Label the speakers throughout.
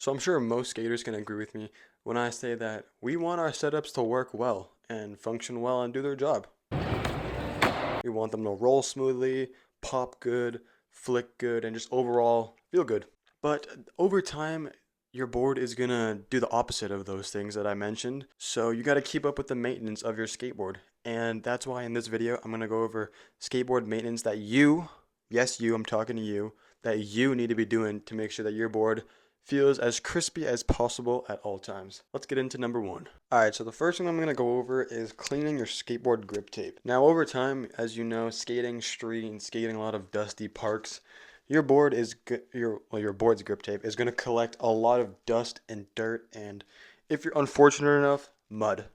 Speaker 1: So I'm sure most skaters can agree with me when I say that we want our setups to work well and function well and do their job. We want them to roll smoothly, pop good, flick good, and just overall feel good. But over time, your board is gonna do the opposite of those things that I mentioned. So you gotta keep up with the maintenance of your skateboard. And that's why in this video, I'm gonna go over skateboard maintenance that you, yes, you, I'm talking to you, that you need to be doing to make sure that your board feels as crispy as possible at all times. Let's get into number one. Alright, so the first thing I'm going to go over is cleaning your skateboard grip tape. Now over time, as you know, skating street and skating a lot of dusty parks, your board is your board's grip tape is going to collect a lot of dust and dirt, and if you're unfortunate enough, mud.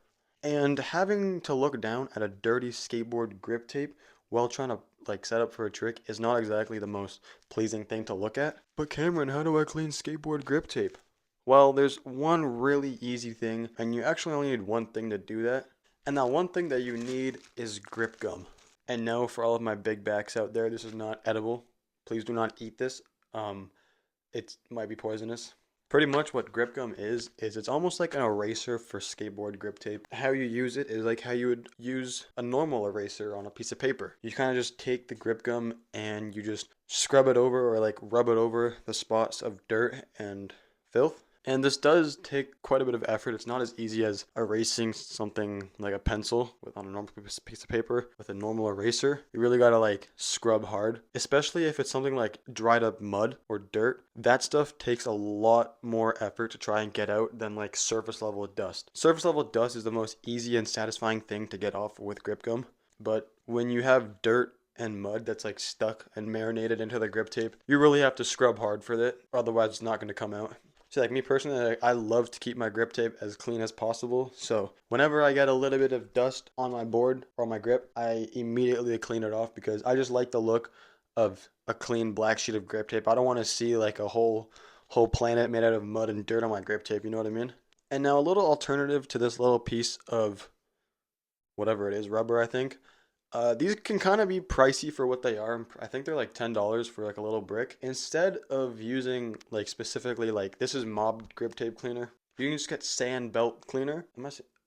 Speaker 1: And having to look down at a dirty skateboard grip tape while trying to set up for a trick is not exactly the most pleasing thing to look at. But Cameron, how do I clean skateboard grip tape? Well, there's one really easy thing, and you actually only need one thing to do that. And that one thing that you need is grip gum. And no, for all of my big backs out there, this is not edible. Please do not eat this. It might be poisonous. Pretty much what grip gum is it's almost like an eraser for skateboard grip tape. How you use it is like how you would use a normal eraser on a piece of paper. You kind of just take the grip gum and you just scrub it over or like rub it over the spots of dirt and filth. And this does take quite a bit of effort. It's not as easy as erasing something like a pencil on a normal piece of paper with a normal eraser. You really gotta like scrub hard, especially if it's something like dried up mud or dirt. That stuff takes a lot more effort to try and get out than like surface level dust. Surface level dust is the most easy and satisfying thing to get off with grip gum. But when you have dirt and mud that's like stuck and marinated into the grip tape, you really have to scrub hard for it, otherwise it's not going to come out. So like me personally, I love to keep my grip tape as clean as possible. So whenever I get a little bit of dust on my board or my grip, I immediately clean it off because I just like the look of a clean black sheet of grip tape. I don't want to see like a whole planet made out of mud and dirt on my grip tape, you know what I mean? And now a little alternative to this little piece of whatever it is, rubber, I think. These can kind of be pricey for what they are. I think they're like $10 for like a little brick. Instead of using like specifically like this is mob grip tape cleaner, you can just get sand belt cleaner.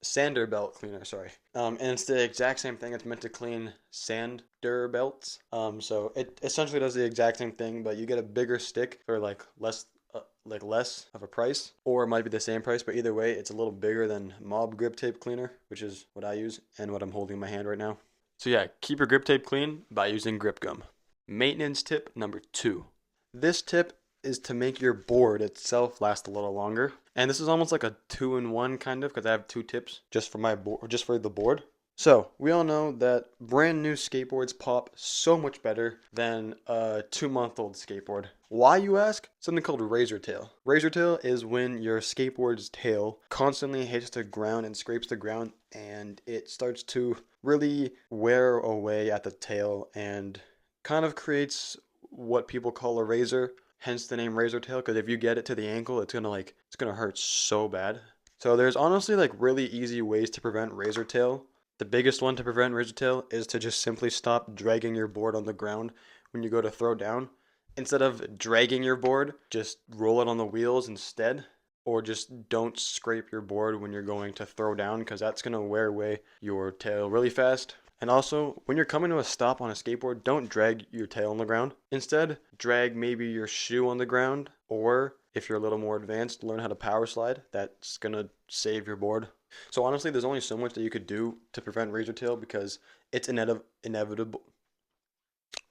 Speaker 1: Sander belt cleaner, sorry. And it's the exact same thing. It's meant to clean sander belts. So it essentially does the exact same thing, but you get a bigger stick for like less of a price, or it might be the same price, but either way, it's a little bigger than mob grip tape cleaner, which is what I use and what I'm holding in my hand right now. So yeah, keep your grip tape clean by using grip gum. Maintenance tip number two. This tip is to make your board itself last a little longer. And this is almost like a two-in-one kind of because I have two tips just for my board, just for the board. So we all know that brand new skateboards pop so much better than a 2-month-old skateboard. Why, you ask? Something called razor tail. Razor tail is when your skateboard's tail constantly hits the ground and scrapes the ground, and it starts to really wear away at the tail and kind of creates what people call a razor, hence the name razor tail, because if you get it to the ankle, it's gonna hurt so bad. So there's honestly like really easy ways to prevent razor tail. The biggest one to prevent razor tail is to just simply stop dragging your board on the ground when you go to throw down. Instead of dragging your board, just roll it on the wheels instead, or just don't scrape your board when you're going to throw down because that's going to wear away your tail really fast. And also, when you're coming to a stop on a skateboard, don't drag your tail on the ground. Instead, drag maybe your shoe on the ground, or if you're a little more advanced, learn how to power slide. That's going to save your board. So honestly, there's only so much that you could do to prevent razor tail because it's inevitable.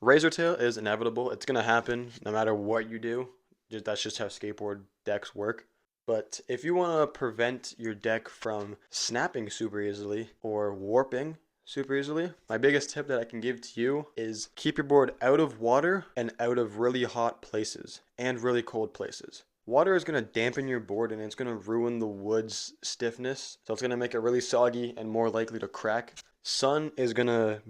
Speaker 1: Razor tail is inevitable. It's gonna happen no matter what you do. That's just how skateboard decks work. But if you want to prevent your deck from snapping super easily or warping super easily, my biggest tip that I can give to you is keep your board out of water and out of really hot places and really cold places. Water is going to dampen your board and it's going to ruin the wood's stiffness. So it's going to make it really soggy and more likely to crack. Sun is going to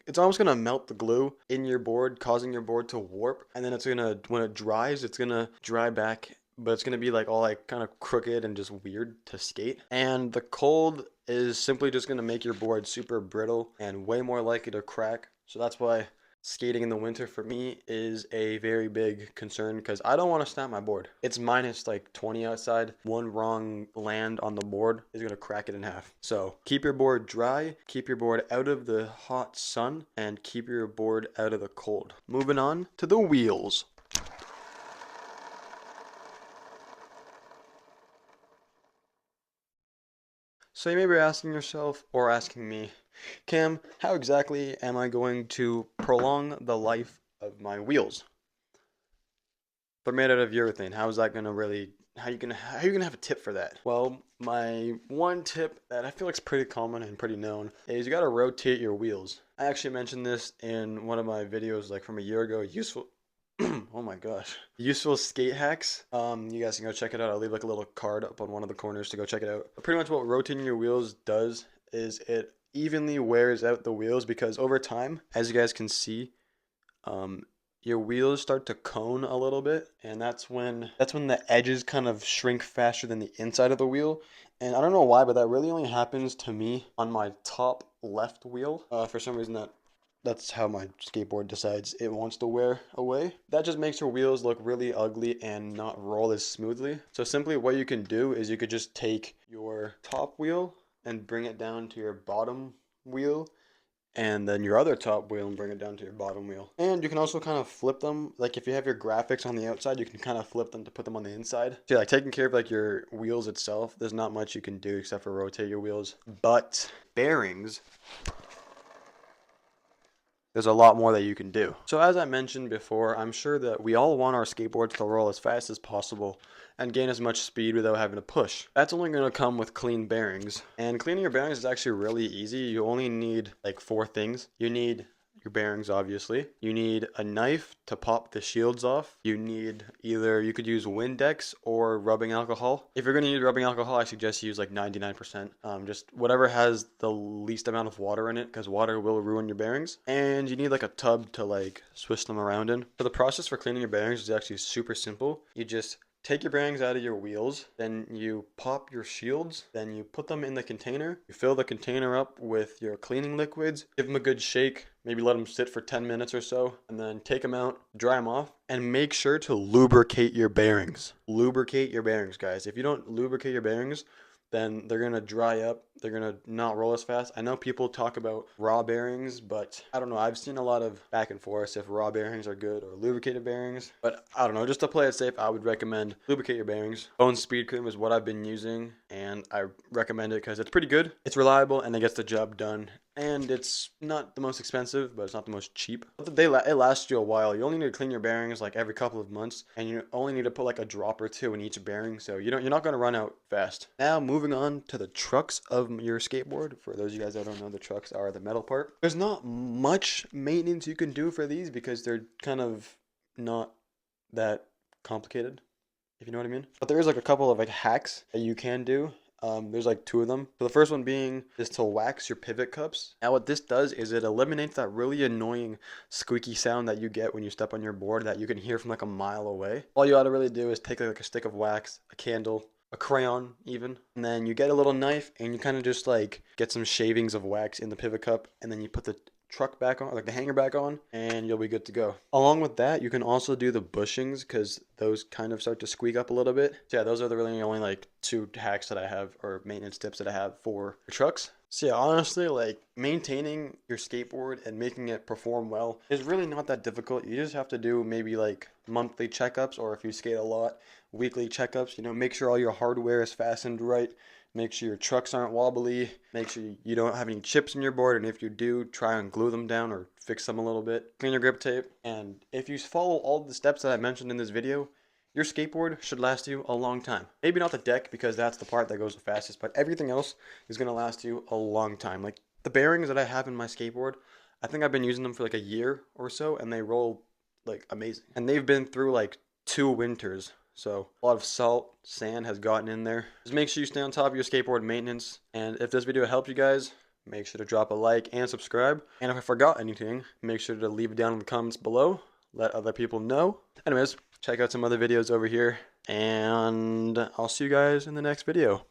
Speaker 1: it's almost going to melt the glue in your board, causing your board to warp. And then when it dries, it's going to dry back, but it's going to be like all like kind of crooked and just weird to skate. And the cold is simply just going to make your board super brittle and way more likely to crack. So that's why Skating in the winter for me is a very big concern because I don't want to snap my board. It's minus like 20 outside. One wrong land on the board is going to crack it in half. So keep your board dry, keep your board out of the hot sun, and keep your board out of the cold. Moving on to the wheels. So you may be asking yourself or asking me, Cam, how exactly am I going to prolong the life of my wheels? They're made out of urethane. How is that gonna really? How you gonna have a tip for that? Well, my one tip that I feel like is pretty common and pretty known is you gotta rotate your wheels. I actually mentioned this in one of my videos like from a year ago. Useful. Oh my gosh. Useful skate hacks. You guys can go check it out. I'll leave like a little card up on one of the corners to go check it out. But pretty much what rotating your wheels does is it evenly wears out the wheels because over time, as you guys can see, um, your wheels start to cone a little bit, and that's when the edges kind of shrink faster than the inside of the wheel. And I don't know why, but that really only happens to me on my top left wheel. For some reason that's how my skateboard decides it wants to wear away. That just makes your wheels look really ugly and not roll as smoothly. So simply what you can do is you could just take your top wheel and bring it down to your bottom wheel and then your other top wheel and bring it down to your bottom wheel. And you can also kind of flip them. Like if you have your graphics on the outside, you can kind of flip them to put them on the inside. So yeah, like taking care of like your wheels itself, there's not much you can do except for rotate your wheels. But bearings, there's a lot more that you can do. So as I mentioned before, I'm sure that we all want our skateboards to roll as fast as possible and gain as much speed without having to push. That's only going to come with clean bearings. And cleaning your bearings is actually really easy. You only need like 4 things. You need your bearings, obviously. You need a knife to pop the shields off. You need you could use Windex or rubbing alcohol. If you're going to use rubbing alcohol, I suggest you use like 99%. Just whatever has the least amount of water in it, because water will ruin your bearings. And you need like a tub to like swish them around in. So the process for cleaning your bearings is actually super simple. You just take your bearings out of your wheels, then you pop your shields, then you put them in the container. You fill the container up with your cleaning liquids, give them a good shake, maybe let them sit for 10 minutes or so, and then take them out, dry them off, and make sure to lubricate your bearings. Lubricate your bearings, guys. If you don't lubricate your bearings, then they're going to dry up. They're going to not roll as fast. I know people talk about raw bearings, but I don't know. I've seen a lot of back and forth if raw bearings are good or lubricated bearings. But I don't know. Just to play it safe, I would recommend lubricate your bearings. Bone Speed Cream is what I've been using, and I recommend it because it's pretty good. It's reliable, and it gets the job done. And it's not the most expensive, but it's not the most cheap. It lasts you a while. You only need to clean your bearings like every couple of months, and you only need to put like a drop or 2 in each bearing, so you're not going to run out fast. Now moving on to the trucks of your skateboard. For those of you guys that don't know, the trucks are the metal part. There's not much maintenance you can do for these because they're kind of not that complicated, if you know what I mean. But there is like a couple of like hacks that you can do. There's like 2 of them. So the first one being is to wax your pivot cups. Now what this does is it eliminates that really annoying squeaky sound that you get when you step on your board that you can hear from like a mile away. All you ought to really do is take like a stick of wax, a candle, a crayon even, and then you get a little knife and you kind of just like get some shavings of wax in the pivot cup, and then you put the truck back on, like the hanger back on, and you'll be good to go. Along with that, you can also do the bushings because those kind of start to squeak up a little bit. So yeah, those are the really only like 2 hacks that I have, or maintenance tips that I have for trucks. So yeah, honestly, like maintaining your skateboard and making it perform well is really not that difficult. You just have to do maybe like monthly checkups, or if you skate a lot, weekly checkups. Make sure all your hardware is fastened right. Make sure your trucks aren't wobbly. Make sure you don't have any chips in your board, and if you do, try and glue them down or fix them a little bit. Clean your grip tape, and if you follow all the steps that I mentioned in this video, your skateboard should last you a long time. Maybe not the deck because that's the part that goes the fastest, but everything else is going to last you a long time. Like the bearings that I have in my skateboard, I think I've been using them for like a year or so, and they roll like amazing. And they've been through like 2 winters. So a lot of salt, sand has gotten in there. Just make sure you stay on top of your skateboard maintenance. And if this video helped you guys, make sure to drop a like and subscribe. And if I forgot anything, make sure to leave it down in the comments below. Let other people know. Anyways, check out some other videos over here. And I'll see you guys in the next video.